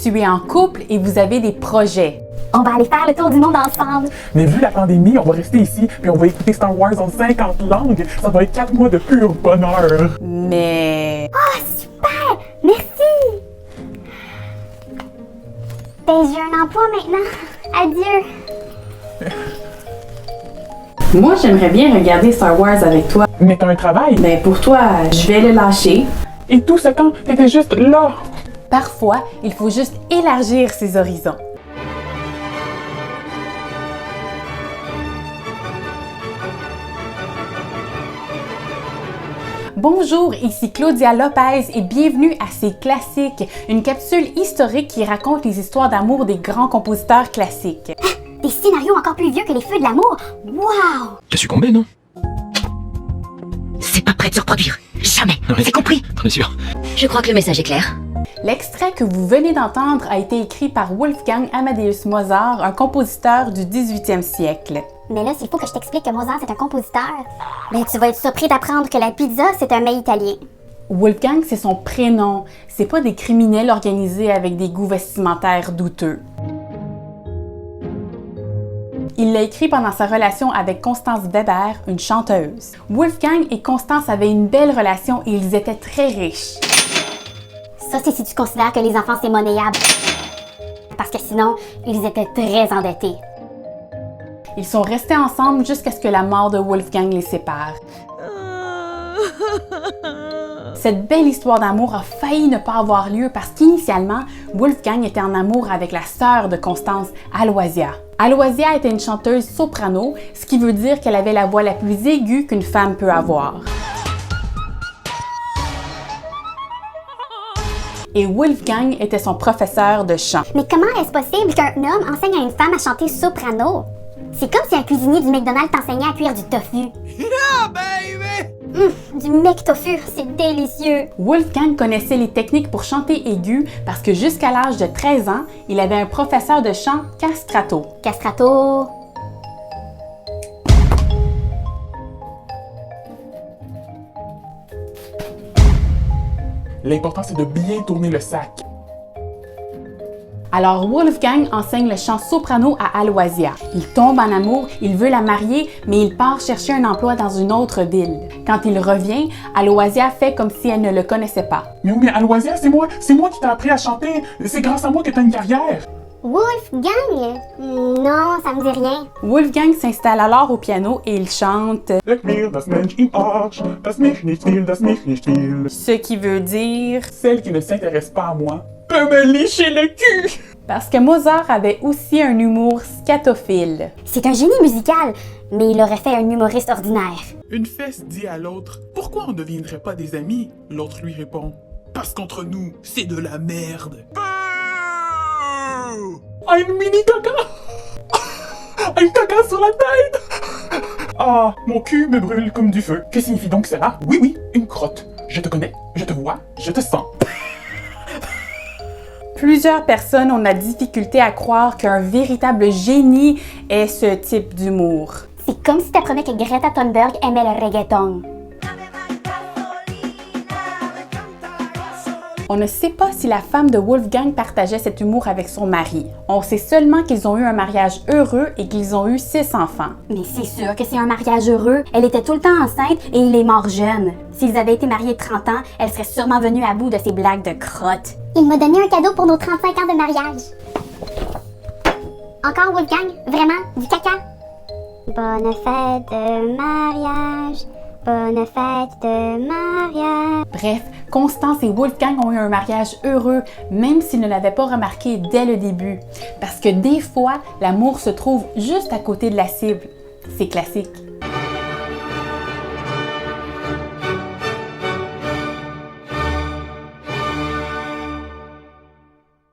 Tu es en couple et vous avez des projets. On va aller faire le tour du monde ensemble. Mais vu la pandémie, on va rester ici, puis on va écouter Star Wars en 50 langues. Ça va être 4 mois de pur bonheur. Mais... Oh, super! Merci! Ben, j'ai un emploi maintenant. Adieu. Moi, j'aimerais bien regarder Star Wars avec toi. Mais t'as un travail. Ben pour toi, je vais le lâcher. Et tout ce temps, t'étais juste là. Parfois, il faut juste élargir ses horizons. Bonjour, ici Claudia Lopez et bienvenue à C'est Classique, une capsule historique qui raconte les histoires d'amour des grands compositeurs classiques. Des scénarios encore plus vieux que les Feux de l'amour? Wow! T'as succombé, non? C'est pas prêt de se reproduire. Jamais. Oui. C'est compris? Très sûr. Je crois que le message est clair. L'extrait que vous venez d'entendre a été écrit par Wolfgang Amadeus Mozart, un compositeur du 18e siècle. Mais là, s'il faut que je t'explique que Mozart c'est un compositeur, ben tu vas être surpris d'apprendre que la pizza c'est un mets italien. Wolfgang, c'est son prénom. C'est pas des criminels organisés avec des goûts vestimentaires douteux. Il l'a écrit pendant sa relation avec Constance Weber, une chanteuse. Wolfgang et Constance avaient une belle relation et ils étaient très riches. Ça, c'est si tu considères que les enfants c'est monnayable. Parce que sinon, ils étaient très endettés. Ils sont restés ensemble jusqu'à ce que la mort de Wolfgang les sépare. Cette belle histoire d'amour a failli ne pas avoir lieu parce qu'initialement, Wolfgang était en amour avec la sœur de Constance, Aloysia. Aloysia était une chanteuse soprano, ce qui veut dire qu'elle avait la voix la plus aiguë qu'une femme peut avoir. Et Wolfgang était son professeur de chant. Mais comment est-ce possible qu'un homme enseigne à une femme à chanter soprano? C'est comme si un cuisinier du McDonald's t'enseignait à cuire du tofu. Yeah, baby! Du mec tofu, c'est délicieux! Wolfgang connaissait les techniques pour chanter aigu parce que jusqu'à l'âge de 13 ans, il avait un professeur de chant castrato. Castrato... L'important, c'est de bien tourner le sac. Alors Wolfgang enseigne le chant soprano à Aloysia. Il tombe en amour, il veut la marier, mais il part chercher un emploi dans une autre ville. Quand il revient, Aloysia fait comme si elle ne le connaissait pas. Mais oui, mais Aloysia, c'est moi qui t'ai appris à chanter. C'est grâce à moi que t'as une carrière. Wolfgang? Non, ça me dit rien. Wolfgang s'installe alors au piano et il chante Leck mir das Mensch im Arsch, das mich nicht will, das mich nicht will. ce qui veut dire Celle qui ne s'intéresse pas à moi peut me licher le cul. parce que Mozart avait aussi un humour scatophile. C'est un génie musical, mais il aurait fait un humoriste ordinaire. Une fesse dit à l'autre, pourquoi on ne deviendrait pas des amis? L'autre lui répond, parce qu'entre nous, c'est de la merde. Un mini caca! Un caca sur la tête! Ah, mon cul me brûle comme du feu. Que signifie donc cela? Oui, oui, une crotte. Je te connais, je te vois, je te sens. Plusieurs personnes ont la difficulté à croire qu'un véritable génie ait ce type d'humour. C'est comme si t'apprenais que Greta Thunberg aimait le reggaeton. On ne sait pas si la femme de Wolfgang partageait cet humour avec son mari. On sait seulement qu'ils ont eu un mariage heureux et qu'ils ont eu 6 enfants. Mais c'est sûr que c'est un mariage heureux. Elle était tout le temps enceinte et il est mort jeune. S'ils avaient été mariés 30 ans, elle serait sûrement venue à bout de ses blagues de crotte. Il m'a donné un cadeau pour nos 35 ans de mariage. Encore Wolfgang? Vraiment? Du caca? Bonne fête de mariage. Bonne fête de mariage. Bref, Constance et Wolfgang ont eu un mariage heureux, même s'ils ne l'avaient pas remarqué dès le début. Parce que des fois, l'amour se trouve juste à côté de la cible. C'est classique.